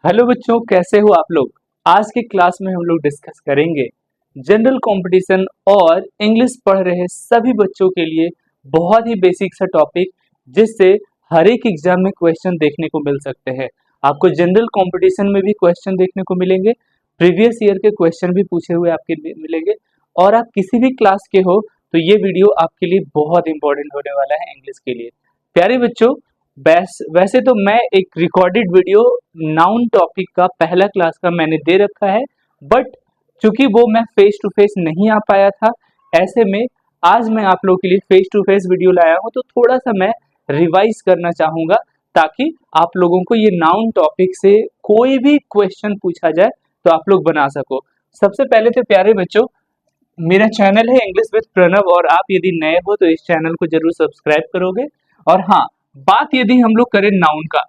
Hello बच्चों, कैसे हो आप लोग। आज की क्लास में हम लोग डिस्कस करेंगे जनरल कंपटीशन और इंग्लिश पढ़ रहे सभी बच्चों के लिए बहुत ही बेसिक सा टॉपिक, जिससे हर एक एग्जाम में क्वेश्चन देखने को मिल सकते हैं। आपको जनरल कंपटीशन में भी क्वेश्चन देखने को मिलेंगे, प्रीवियस ईयर के क्वेश्चन भी पूछे हुए आपके मिलेंगे। और आप किसी भी क्लास के हो तो ये वीडियो आपके लिए बहुत इंपॉर्टेंट होने वाला है इंग्लिश के लिए। प्यारे बच्चों, वैसे तो मैं एक रिकॉर्डेड वीडियो नाउन टॉपिक का पहला क्लास का मैंने दे रखा है, बट चूंकि वो मैं फेस टू फेस नहीं आ पाया था, ऐसे में आज मैं आप लोगों के लिए फेस टू फेस वीडियो लाया हूं। तो थोड़ा सा मैं रिवाइज करना चाहूंगा ताकि आप लोगों को ये नाउन टॉपिक से कोई भी क्वेश्चन पूछा जाए तो आप लोग बना सको। सबसे पहले तो प्यारे बच्चों, मेरा चैनल है इंग्लिश विद प्रणव, और आप यदि नए हो तो इस चैनल को जरूर सब्सक्राइब करोगे। और हाँ, बात यदि हम लोग करें नाउन का,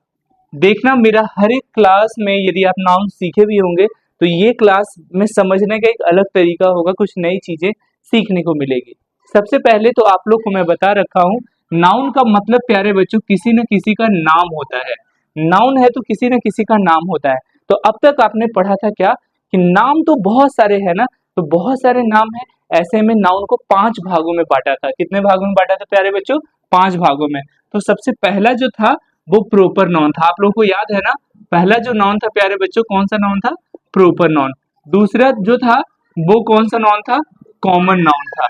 देखना मेरा हर एक क्लास में यदि आप नाउन सीखे भी होंगे तो ये क्लास में समझने का एक अलग तरीका होगा, कुछ नई चीजें सीखने को मिलेगी। सबसे पहले तो आप लोग को मैं बता रखा हूँ, नाउन का मतलब प्यारे बच्चों किसी न किसी का नाम होता है। नाउन है तो किसी न किसी का नाम होता है। तो अब तक आपने पढ़ा था क्या कि नाम तो बहुत सारे है ना, तो बहुत सारे नाम है। ऐसे में नाउन को 5 भागों में बांटा था। कितने भागों में बांटा था प्यारे बच्चों? 5 भागों में। तो सबसे पहला जो था वो प्रोपर नाउन था। आप लोगों को याद है ना, पहला जो नाउन था प्यारे बच्चों, कौन सा नाउन था? Proper noun. दूसरा जो था वो कौन सा नाउन था? कॉमन नाउन था।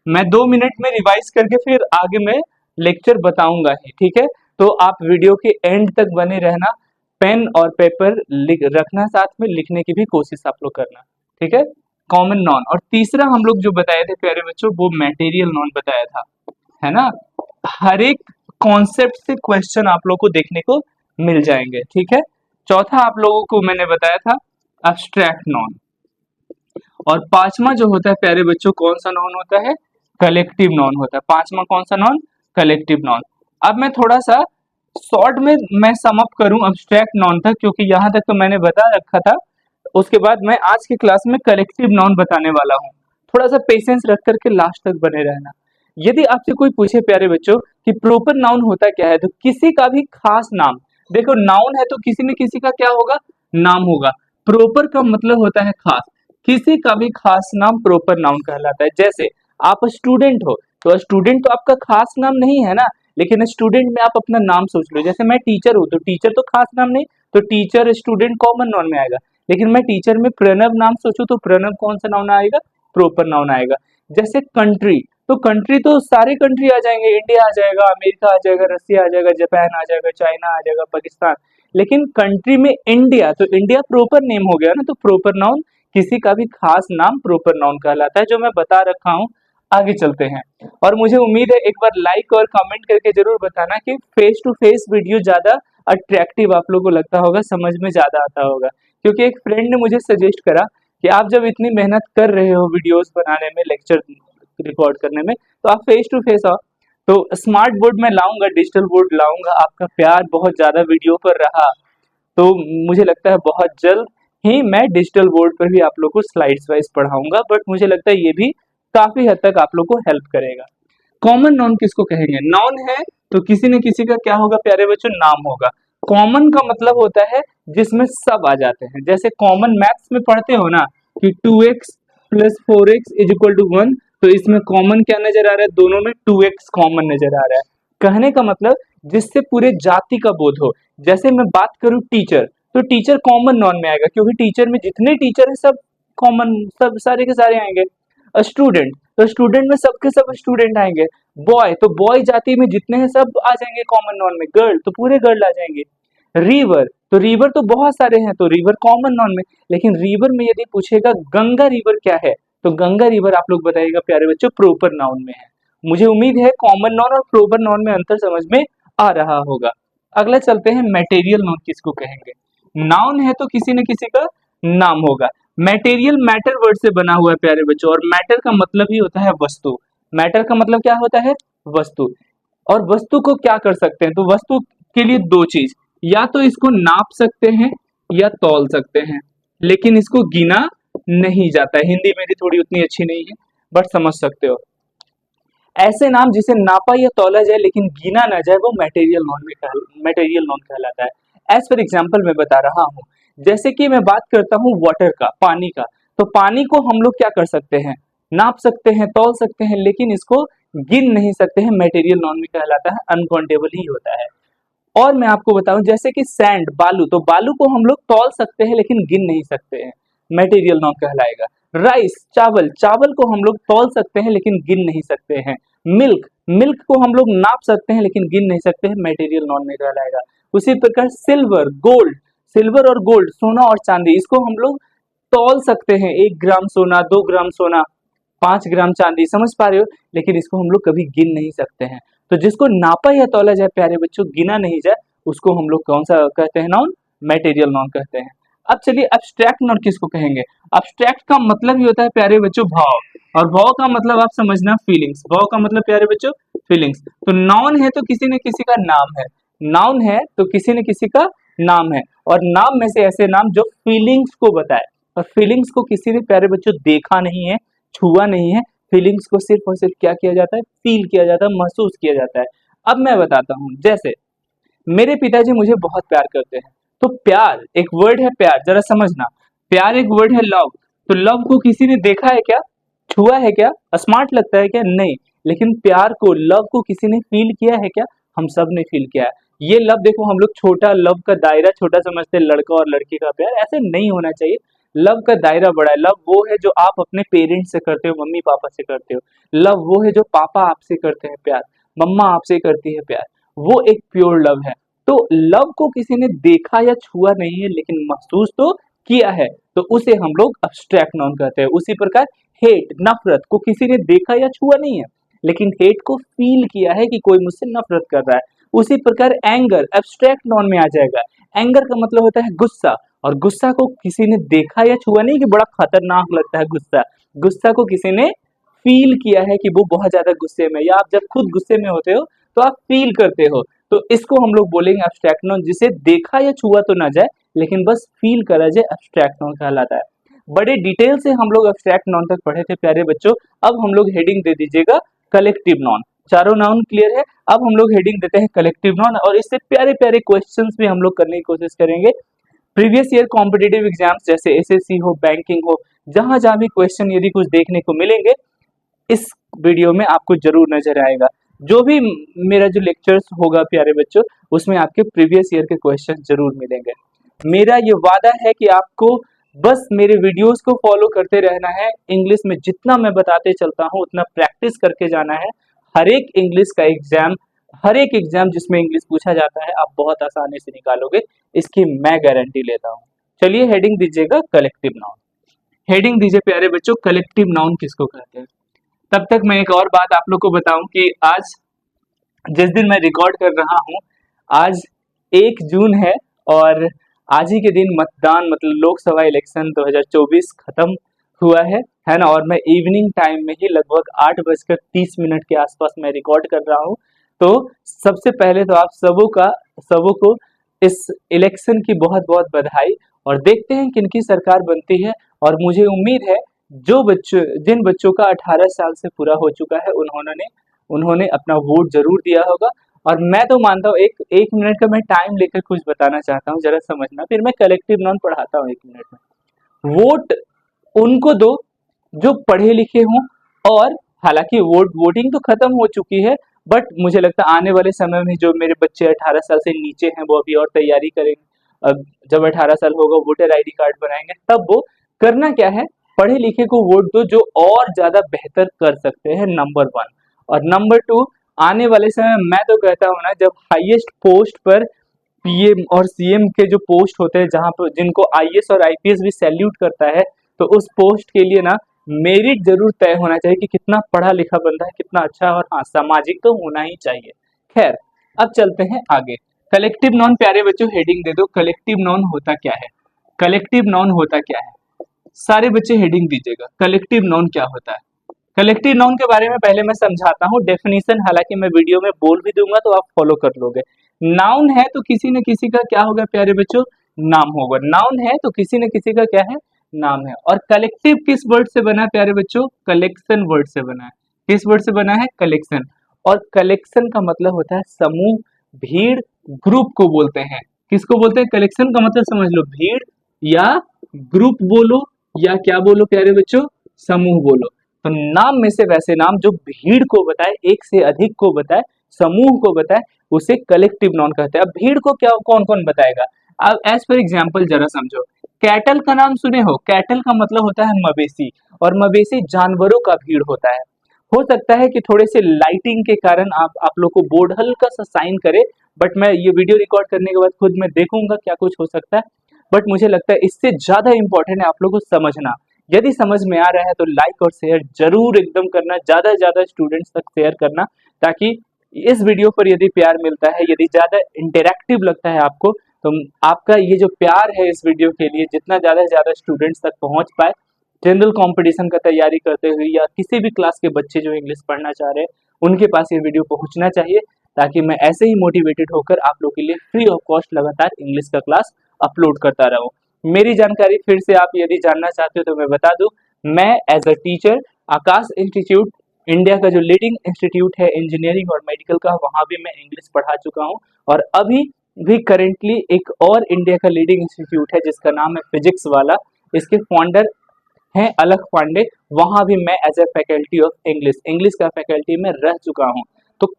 मैं 2 मिनट में रिवाइज करके फिर आगे मैं लेक्चर बताऊंगा ही, ठीक है। तो आप वीडियो के एंड तक बने रहना, पेन और पेपर लिख रखना, साथ में लिखने की भी कोशिश आप लोग करना, ठीक है। Common noun. और तीसरा हम लोग जो बताए थे प्यारे बच्चों, वो मैटेरियल नाउन बताया था, है ना। हर एक कॉन्सेप्ट से क्वेश्चन आप लोग को देखने को मिल जाएंगे, ठीक है। चौथा आप लोगों को मैंने बताया था एब्स्ट्रैक्ट नाउन। और पांचवा जो होता है प्यारे बच्चों, कौन सा नाउन होता है? कलेक्टिव नाउन होता है। पांचवा कौन सा नाउन? Collective noun. अब मैं थोड़ा सा शॉर्ट में मैं सम अप करूं, एब्स्ट्रैक्ट नाउन था क्योंकि यहां तक तो मैंने बता रखा था। उसके बाद मैं आज की क्लास में कलेक्टिव नाउन बताने वाला हूं। थोड़ा सा पेशेंस रख करके लास्ट तक बने रहना। यदि आपसे कोई पूछे प्यारे बच्चों कि प्रॉपर नाउन होता क्या है, तो किसी का भी खास नाम, देखो नाउन है तो किसी न किसी का क्या होगा? नाम होगा। प्रॉपर का मतलब होता है खास। किसी का भी खास नाम प्रॉपर नाउन कहलाता है। जैसे आप स्टूडेंट हो तो स्टूडेंट तो आपका खास नाम नहीं है ना, लेकिन स्टूडेंट में आप अपना नाम सोच लो। जैसे मैं टीचर हूँ तो टीचर तो खास नाम नहीं, तो टीचर स्टूडेंट कॉमन नाउन में आएगा। लेकिन मैं टीचर में प्रणव नाम सोचूं तो प्रणव कौन सा नाउन आएगा? प्रॉपर नाउन आएगा। जैसे कंट्री, तो कंट्री तो सारे कंट्री आ जाएंगे, इंडिया आ जाएगा, अमेरिका आ जाएगा, रसिया आ जाएगा, जापान आ जाएगा, चाइना आ जाएगा, पाकिस्तान। लेकिन कंट्री में इंडिया, तो इंडिया प्रॉपर नेम हो गया ना, तो प्रॉपर नाउन किसी का भी खास नाम प्रॉपर नाउन कहलाता है, जो मैं बता रखा हूँ। आगे चलते हैं। और मुझे उम्मीद है एक बार लाइक और कमेंट करके जरूर बताना कि फेस टू फेस वीडियो ज्यादा अट्रैक्टिव आप लोगों को लगता होगा, समझ में ज्यादा आता होगा। क्योंकि एक फ्रेंड ने मुझे सजेस्ट करा कि आप जब इतनी मेहनत कर रहे हो वीडियोस बनाने में, लेक्चर रिकॉर्ड करने में, तो आप फेस टू फेस आओ। तो स्मार्ट बोर्ड में लाऊंगा, डिजिटल बोर्ड लाऊंगा। आपका प्यार बहुत ज्यादा वीडियो पर रहा तो मुझे लगता है बहुत जल्द ही मैं डिजिटल बोर्ड पर भी आप लोग को स्लाइड्स वाइज पढ़ाऊंगा। बट मुझे लगता है ये भी काफी हद तक आप लोग को हेल्प करेगा। कॉमन नाउन किसको कहेंगे? नाउन है तो किसी न किसी का क्या होगा प्यारे बच्चों? नाम होगा। कॉमन का मतलब होता है जिसमें सब आ जाते हैं। जैसे कॉमन मैथ्स में पढ़ते हो ना कि 2x plus 4x is equal to 1, तो इसमें कॉमन क्या नजर आ रहा है? दोनों में 2x कॉमन नजर आ रहा है। कहने का मतलब जिससे पूरे जाति का बोध हो। जैसे मैं बात करूं टीचर, तो टीचर कॉमन नाउन में आएगा क्योंकि टीचर में जितने टीचर है सब कॉमन, सब सारे के सारे आएंगे। स्टूडेंट, तो स्टूडेंट में सबके सब स्टूडेंट आएंगे। बॉय, तो बॉय जाति में जितने हैं सब आ जाएंगे कॉमन नाउन में। गर्ल, तो पूरे गर्ल आ जाएंगे। रिवर, तो रिवर तो बहुत सारे हैं, तो रिवर कॉमन नाउन में। लेकिन रिवर में यदि पूछेगा गंगा रिवर क्या है, तो गंगा रिवर आप लोग बताइएगा प्यारे बच्चों, प्रॉपर नाउन में है। मुझे उम्मीद है कॉमन नाउन और प्रॉपर नाउन में अंतर समझ में आ रहा होगा। अगला चलते हैं, मटेरियल नाउन किसको कहेंगे? नाउन है तो किसी न किसी का नाम होगा। मटेरियल मैटर वर्ड से बना हुआ है प्यारे बच्चों, और मैटर का मतलब ही होता है वस्तु। मैटर का मतलब क्या होता है? वस्तु। और वस्तु को क्या कर सकते हैं? तो वस्तु के लिए दो चीज, या तो इसको नाप सकते हैं या तौल सकते हैं, लेकिन इसको गिना नहीं जाता है। हिंदी मेरी थोड़ी उतनी अच्छी नहीं है, बट समझ सकते हो। ऐसे नाम जिसे नापा या तौला जाए लेकिन गिना ना जाए, वो मटेरियल नॉन कहलाता है। एज फॉर एग्जाम्पल मैं बता रहा हूँ, जैसे कि मैं बात करता हूँ वाटर का, पानी का, तो पानी को हम लोग क्या कर सकते हैं, नाप सकते हैं, तौल सकते हैं, लेकिन इसको गिन नहीं सकते हैं, मटेरियल नॉन में कहलाता है, अनकाउंटेबल ही होता है। और मैं आपको बताऊं जैसे कि सैंड, बालू, तो बालू को हम लोग तौल सकते हैं लेकिन गिन नहीं सकते हैं, मटेरियल नॉन कहलाएगा। राइस, चावल, चावल को हम लोग तौल सकते हैं लेकिन गिन नहीं सकते हैं। मिल्क, मिल्क को हम लोग नाप सकते हैं लेकिन गिन नहीं सकते हैं, मटेरियल नॉन में कहलाएगा। उसी प्रकार सिल्वर, गोल्ड, सिल्वर और गोल्ड, सोना और चांदी, इसको हम लोग तौल सकते हैं, 1 ग्राम सोना, 2 ग्राम सोना, 5 ग्राम चांदी, समझ पा रहे हो, लेकिन इसको हम लोग कभी गिन नहीं सकते हैं। तो जिसको नापा या तौला जाए प्यारे बच्चों, गिना नहीं जाए, उसको हम लोग कौन सा कहते हैं नाउन, मटेरियल नाउन कहते हैं। अब चलिए एब्स्ट्रैक्ट नाउन किसको कहेंगे। एब्स्ट्रैक्ट का मतलब ही होता है प्यारे बच्चों भाव, और भाव का मतलब आप समझना फीलिंग्स, भाव का मतलब प्यारे बच्चों फीलिंग्स। तो नाउन है तो किसी न किसी का नाम है, नाउन है तो किसी न किसी का नाम है, और नाम में से ऐसे नाम जो फीलिंग्स को बताए, और फीलिंग्स को किसी ने प्यारे बच्चों देखा नहीं है, छुआ नहीं है, फीलिंग्स को सिर्फ और सिर्फ क्या किया जाता है, फील किया जाता है, महसूस किया जाता है। अब मैं बताता हूँ, जैसे मेरे पिताजी मुझे बहुत प्यार करते हैं, तो प्यार एक वर्ड है, प्यार जरा समझना, प्यार एक वर्ड है। लव, तो लव को किसी ने देखा है क्या, छुआ है क्या, स्मार्ट लगता है क्या, नहीं, लेकिन प्यार को, लव को किसी ने फील किया है क्या, हम सब ने फील किया है। ये लव देखो, हम लोग छोटा, लव का दायरा छोटा समझते हैं, लड़का और लड़की का प्यार, ऐसे नहीं होना चाहिए। लव का दायरा बड़ा है। लव वो है जो आप अपने पेरेंट्स से करते हो, मम्मी पापा से करते हो। लव वो है जो पापा आपसे करते हैं प्यार, मम्मा आपसे करती है प्यार, वो एक प्योर लव है। तो लव को किसी ने देखा या छुआ नहीं है, लेकिन महसूस तो किया है, तो उसे हम लोग अब्स्ट्रैक्ट नाउन कहते हैं। उसी प्रकार हेट, नफरत को किसी ने देखा या छुआ नहीं है, लेकिन हेट को फील किया है कि कोई मुझसे नफरत कर रहा है। उसी प्रकार एंगर एब्स्ट्रैक्ट नाउन में आ जाएगा। एंगर का मतलब होता है गुस्सा, और गुस्सा को किसी ने देखा या छुआ नहीं कि बड़ा खतरनाक लगता है गुस्सा, गुस्सा को किसी ने फील किया है कि वो बहुत ज्यादा गुस्से में, या आप जब खुद गुस्से में होते हो तो आप फील करते हो, तो इसको हम लोग बोलेंगे एब्स्ट्रैक्ट नाउन, जिसे देखा या छुआ तो ना जाए लेकिन बस फील करा जाए, एब्स्ट्रैक्ट नाउन कहलाता है। बड़े डिटेल से हम लोग एब्स्ट्रैक्ट नाउन तक पढ़े थे प्यारे बच्चों। अब हम लोग हेडिंग दे दीजिएगा कलेक्टिव नाउन। चारों नाउन क्लियर है, अब हम लोग हेडिंग देते हैं कलेक्टिव नाउन, और इससे प्यारे प्यारे क्वेश्चंस भी हम लोग करने की कोशिश करेंगे। प्रीवियस ईयर कॉम्पिटिटिव एग्जाम्स जैसे एसएससी हो, बैंकिंग हो, जहां जहां भी क्वेश्चन यदि कुछ देखने को मिलेंगे, इस वीडियो में आपको जरूर नजर आएगा। जो भी मेरा जो लेक्चर्स होगा प्यारे बच्चों, उसमें आपके प्रीवियस ईयर के क्वेश्चन जरूर मिलेंगे। मेरा ये वादा है कि आपको बस मेरे वीडियोस को फॉलो करते रहना है। इंग्लिश में जितना मैं बताते चलता हूँ उतना प्रैक्टिस करके जाना है। हर एक इंग्लिश का एग्जाम, हर एक एग्जाम जिसमें इंग्लिश पूछा जाता है, आप बहुत आसानी से निकालोगे, इसकी मैं गारंटी लेता हूँ। चलिए हेडिंग दीजिएगा कलेक्टिव नाउन। हेडिंग दीजिए प्यारे बच्चों कलेक्टिव नाउन किसको कहते हैं। तब तक मैं एक और बात आप लोग को बताऊं कि आज जिस दिन मैं रिकॉर्ड कर रहा हूं, आज 1 जून है, और आज ही के दिन मतदान मतलब लोकसभा इलेक्शन 2024 खत्म हुआ है ना। और मैं इवनिंग टाइम में ही लगभग 8:30 के आसपास मैं रिकॉर्ड कर रहा हूं। तो सबसे पहले तो आप सबों को इस इलेक्शन की बहुत बहुत बधाई, और देखते हैं किनकी सरकार बनती है। और मुझे उम्मीद है जिन बच्चों का 18 साल से पूरा हो चुका है, उन्होंने अपना वोट जरूर दिया होगा। और मैं तो मानता हूँ, एक मिनट का मैं टाइम लेकर कुछ बताना चाहता हूँ, जरा समझना, फिर मैं कलेक्टिव नाउन पढ़ाता हूँ 1 मिनट में। वोट उनको दो जो पढ़े लिखे हों, और हालांकि वोटिंग तो खत्म हो चुकी है, बट मुझे लगता है आने वाले समय में जो मेरे बच्चे 18 साल से नीचे हैं वो अभी और तैयारी करेंगे। अब जब 18 साल होगा, वोटर आईडी कार्ड बनाएंगे, तब वो करना क्या है, पढ़े लिखे को वोट दो जो और ज्यादा बेहतर कर सकते हैं, नंबर 1। और नंबर 2, आने वाले समय में मैं तो कहता हूँ ना, जब हाईएस्ट पोस्ट पर पीएम और सीएम के जो पोस्ट होते हैं, जहां पर जिनको आईएएस और आईपीएस भी सैल्यूट करता है, तो उस पोस्ट के लिए ना मेरिट जरूर तय होना चाहिए कि कितना पढ़ा लिखा बंदा है, कितना अच्छा, और हाँ सामाजिक तो होना ही चाहिए। खैर, अब चलते हैं आगे। कलेक्टिव नाउन प्यारे बच्चों हेडिंग दे दो, कलेक्टिव नाउन होता क्या है, कलेक्टिव नाउन होता क्या है, सारे बच्चे हेडिंग दीजिएगा, कलेक्टिव नाउन क्या होता है। कलेक्टिव नाउन के बारे में पहले मैं समझाता हूँ डेफिनेशन, हालांकि मैं वीडियो में बोल भी दूंगा तो आप फॉलो कर लोगे। नाउन है तो किसी न किसी का क्या होगा प्यारे बच्चों, नाम होगा। नाउन है तो किसी न किसी का क्या है, नाम है। और कलेक्टिव किस वर्ड से बना है प्यारे बच्चों, कलेक्शन वर्ड से बना है। किस वर्ड से बना है, कलेक्शन। और कलेक्शन का मतलब होता है समूह, भीड़, ग्रुप को बोलते हैं। किसको बोलते हैं, कलेक्शन का मतलब समझ लो, भीड़, या ग्रुप बोलो या क्या बोलो प्यारे बच्चों, समूह बोलो। तो नाम में से वैसे नाम जो भीड़ को बताए, एक से अधिक को बताए, समूह को बताए, उसे कलेक्टिव नाउन कहते हैं। अब भीड़ को क्या कौन कौन बताएगा? अब एज पर एग्जाम्पल जरा समझो। कैटल का नाम सुने हो? कैटल का मतलब होता है मवेशी, और मवेशी जानवरों का भीड़ होता है। हो सकता है कि थोड़े से लाइटिंग के कारण आप लोग को बोर्ड हल्का सा साइन करे, बट मैं ये वीडियो रिकॉर्ड करने के बाद खुद मैं देखूंगा क्या कुछ हो सकता है। बट मुझे लगता है इससे ज्यादा इंपॉर्टेंट है आप लोग को समझना। यदि समझ में आ रहा है तो लाइक और शेयर जरूर एकदम करना, ज्यादा से ज्यादा स्टूडेंट्स तक शेयर करना, ताकि इस वीडियो पर यदि प्यार मिलता है, यदि ज्यादा इंटरेक्टिव लगता है आपको, तो आपका ये जो प्यार है इस वीडियो के लिए जितना ज्यादा से ज्यादा स्टूडेंट्स तक पहुंच पाए, जनरल कंपटीशन का तैयारी करते हुए या किसी भी क्लास के बच्चे जो इंग्लिश पढ़ना चाह रहे हैं उनके पास ये वीडियो पहुंचना चाहिए, ताकि मैं ऐसे ही मोटिवेटेड होकर आप लोग के लिए फ्री ऑफ कॉस्ट लगातार इंग्लिश का क्लास अपलोड करता रहूं। मेरी जानकारी फिर से आप यदि जानना चाहते हो तो मैं बता दूं, मैं as a teacher Aakash Institute, India का जो लीडिंग इंस्टीट्यूट है इंजीनियरिंग और मेडिकल का, वहां भी मैं इंग्लिश पढ़ा चुका हूं। और अभी भी करेंटली एक और इंडिया का लीडिंग इंस्टीट्यूट है जिसका नाम है फिजिक्स वाला, इसके फाउंडर हैं अलख पांडे, वहां भी मैं as a faculty of English का फैकल्टी में रह चुका हूं। तो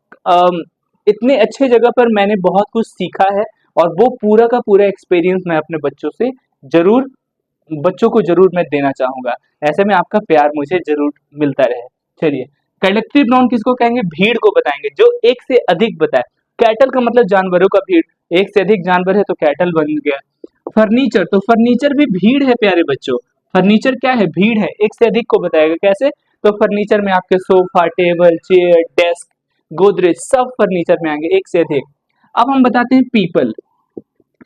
इतने अच्छे जगह पर मैंने बहुत कुछ सीखा है, और वो पूरा का पूरा एक्सपीरियंस मैं अपने बच्चों को जरूर मैं देना चाहूंगा। ऐसे में आपका प्यार मुझे जरूर मिलता रहे। चलिए, कलेक्टिव नाउन किसको कहेंगे? भीड़ को बताएंगे, जो एक से अधिक बताए। कैटल का मतलब जानवरों का भीड़, एक से अधिक जानवर है तो कैटल बन गया। फर्नीचर, तो फर्नीचर भी भीड़ है प्यारे बच्चों। फर्नीचर क्या है? भीड़ है, एक से अधिक को बताएगा। कैसे? तो फर्नीचर में आपके sofa, table, chair, desk, Godrej सब फर्नीचर में आएंगे, एक से अधिक। अब हम बताते हैं पीपल।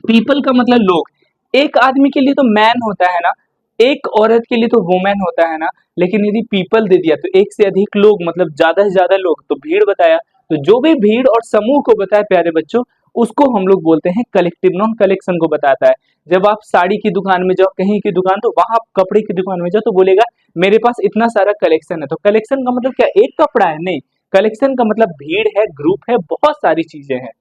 पीपल का मतलब लोग। एक आदमी के लिए तो मैन होता है ना, एक औरत के लिए तो वुमेन होता है ना, लेकिन यदि पीपल दे दिया तो एक से अधिक लोग, मतलब ज्यादा से ज्यादा लोग, तो भीड़ बताया। तो जो भी भीड़ और समूह को बताए प्यारे बच्चों, उसको हम लोग बोलते हैं कलेक्टिव नाउन, कलेक्शन को बताता है। जब आप साड़ी की दुकान में जाओ, कहीं की दुकान, तो वहां कपड़े की दुकान में जाओ तो बोलेगा मेरे पास इतना सारा कलेक्शन है। तो कलेक्शन का मतलब क्या एक कपड़ा है? नहीं, कलेक्शन का मतलब भीड़ है, ग्रुप है, बहुत सारी चीजें हैं।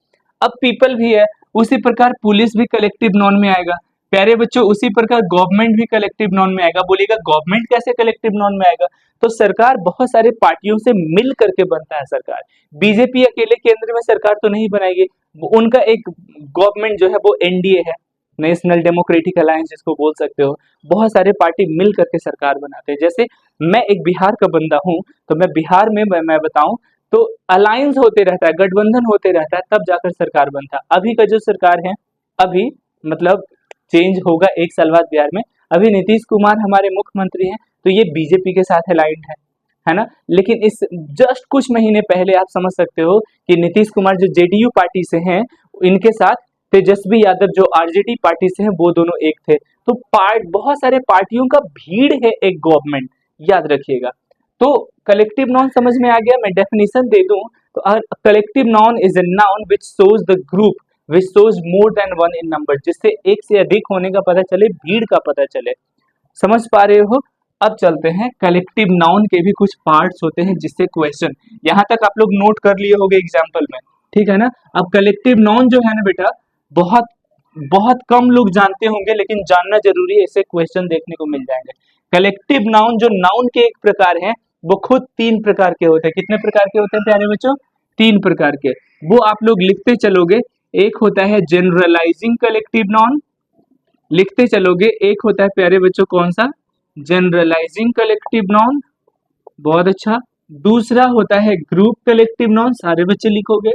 अब पीपल भी है, उसी प्रकार पुलिस भी कलेक्टिव नॉन में आएगा प्यारे बच्चों। उसी प्रकार गवर्नमेंट भी कलेक्टिव नॉन में आएगा। बोलिएगा गवर्नमेंट कैसे कलेक्टिव नॉन में आएगा? तो सरकार बहुत सारे पार्टियों से मिल करके बनता है सरकार। बीजेपी अकेले केंद्र में सरकार तो नहीं बनाएगी, उनका एक गवर्नमेंट जो है वो एनडीए है, नेशनल डेमोक्रेटिक अलायंस जिसको बोल सकते हो। बहुत सारे पार्टी मिल करके सरकार बनाते हैं। जैसे मैं एक बिहार का बंदा हूँ, तो मैं बिहार में मैं बताऊं तो अलायंस होते रहता है, गठबंधन होते रहता है, तब जाकर सरकार बनता है। अभी का जो सरकार है, अभी मतलब चेंज होगा एक साल बाद बिहार में। अभी नीतीश कुमार हमारे मुख्यमंत्री हैं, तो ये बीजेपी के साथ अलाइंड है ना। लेकिन इस जस्ट कुछ महीने पहले आप समझ सकते हो कि नीतीश कुमार जो जेडीयू पार्टी से हैं, इनके साथ तेजस्वी यादव जो आरजेडी पार्टी से हैं, वो दोनों एक थे। तो बहुत सारे पार्टियों का भीड़ है एक गवर्नमेंट, याद रखिएगा। तो कलेक्टिव नाउन समझ में आ गया। मैं डेफिनेशन दे दूं तो collective noun is a noun which shows the group which shows more than one in number, जिससे एक से अधिक होने का पता चले, भीड़ का पता चले। समझ पा रहे हो? अब चलते हैं, कलेक्टिव नाउन के भी कुछ पार्ट्स होते हैं जिससे क्वेश्चन, यहाँ तक आप लोग नोट कर लिए होंगे एग्जाम्पल में, ठीक है ना। अब कलेक्टिव नाउन जो है ना बेटा, बहुत बहुत कम लोग जानते होंगे, लेकिन जानना जरूरी है, इससे क्वेश्चन देखने को मिल जाएंगे। कलेक्टिव नाउन जो नाउन के एक प्रकार है, वो खुद तीन प्रकार के होते हैं। कितने प्रकार के होते हैं प्यारे बच्चों? तीन प्रकार के। वो आप लोग लिखते चलोगे। एक होता है जनरलाइजिंग कलेक्टिव नाउन, लिखते चलोगे। एक होता है प्यारे बच्चों कौन सा? जनरलाइजिंग कलेक्टिव नाउन, बहुत अच्छा। दूसरा होता है ग्रुप कलेक्टिव नाउन, सारे बच्चे लिखोगे।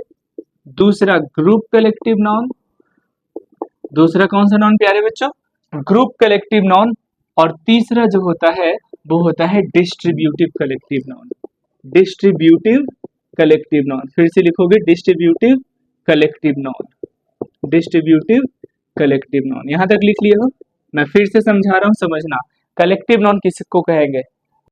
दूसरा ग्रुप कलेक्टिव नाउन, दूसरा कौन सा नाउन प्यारे बच्चों? Group collective noun. और तीसरा जो होता है वो होता है distributive collective noun, distributive collective noun. फिर से लिखोगे distributive collective noun, distributive collective noun. यहां तक लिख लिए हो? मैं फिर से समझा रहा हूं, समझना। कलेक्टिव नाउन किसको कहेंगे?